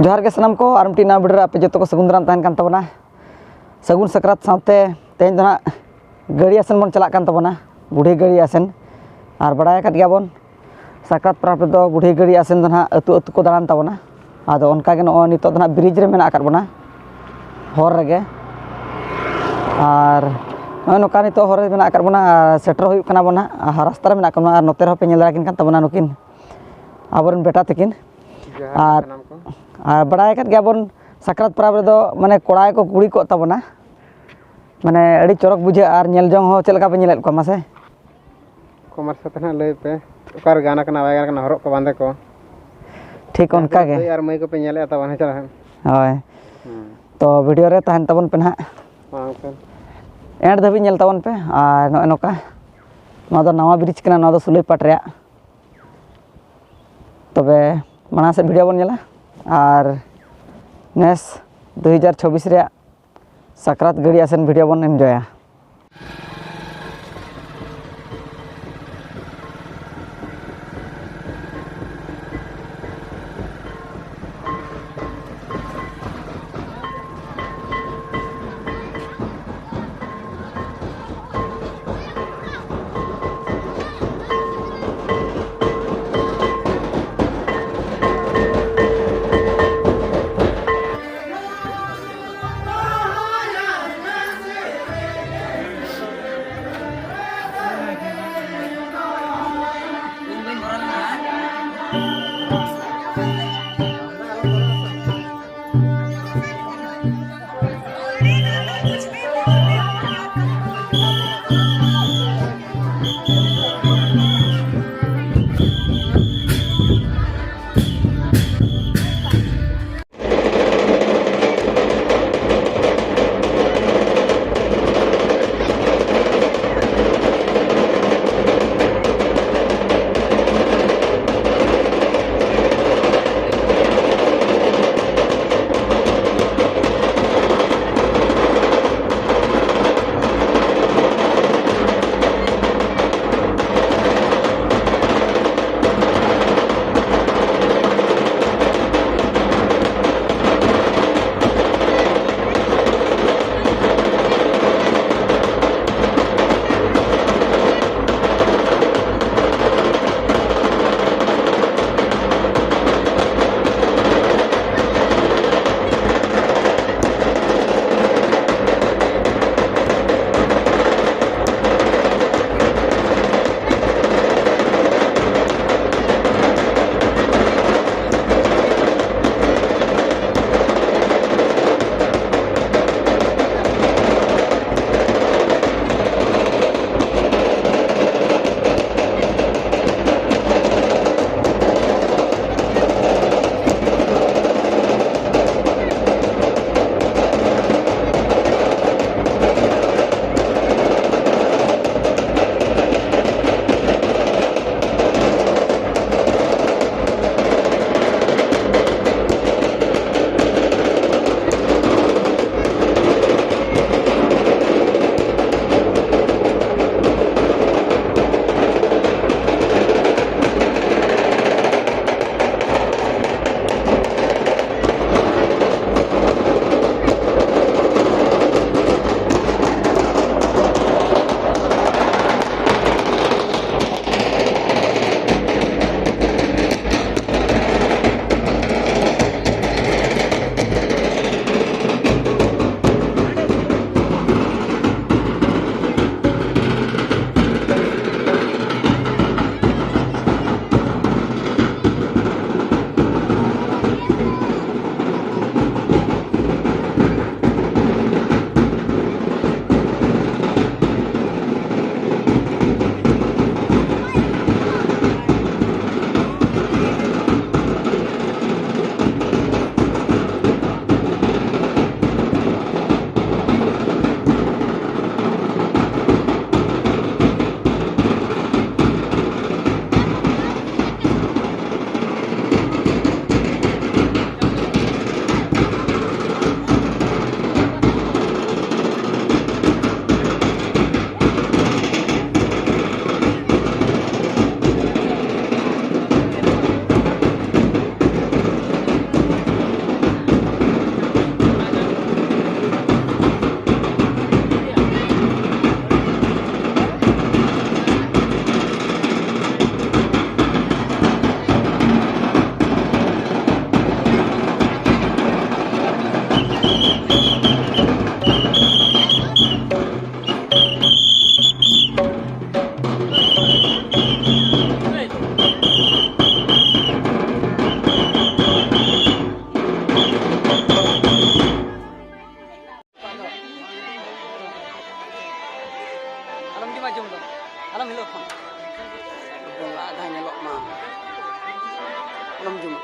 जोहार के सनम को आर मिट्टी ना वीडियो पे जो को सगुन दाराम तहन कान तबना सगुन सकरात साथे तेज दो गाड़ी आसन बन चला कान तबना बुढ़ी गाड़ी आसन और बड़ाय काट गया बन सकरात प्राप दो बुढ़ी गाड़ी आसन दो अतु अतु को दारान तबना आदो उनका के नो नितो दो ब्रिज रे मेना काट बना हर रगे और नोका नितो हर मेना काट बना सेटर हुई कना बना रास्ता रे मेना कना और नोते पे नेल राकिन कान तबना नुकिन आबरन बेटा तकिन और बड़ाय काट गया बन सकरात प्राप रे दो माने कोड़ाय को कुड़ी को तबना माने अड़ी चरक बुझे और नेल जंग हो चलका पे नेल को मासे कमर से तना लय पे ओकार गाना कना वाय गाना हरक को बांधे को ठीक उनका के यार मई को पे नेले त बने चला होय तो वीडियो रे तहन तबन पे ना एंड धबी नेल तबन पे और नो नोका नो दो नवा ब्रिज कना नो दो सुलई पाट रे तबे माना से वीडियो बन नेला और नेस 2026 रे सकरात गाड़ी आसन वीडियो बन एंजॉया ᱟᱞᱚᱢ ᱡᱚᱢᱟ ᱡᱚᱢ ᱫᱚ ᱟᱞᱚᱢ ᱦᱤᱞᱟᱹᱣ ᱠᱷᱚᱱ ᱵᱚᱸᱜᱟ ᱫᱷᱟᱭ ᱧᱮᱞᱚᱜ ᱢᱟ ᱟᱞᱚᱢ ᱡᱚᱢᱟ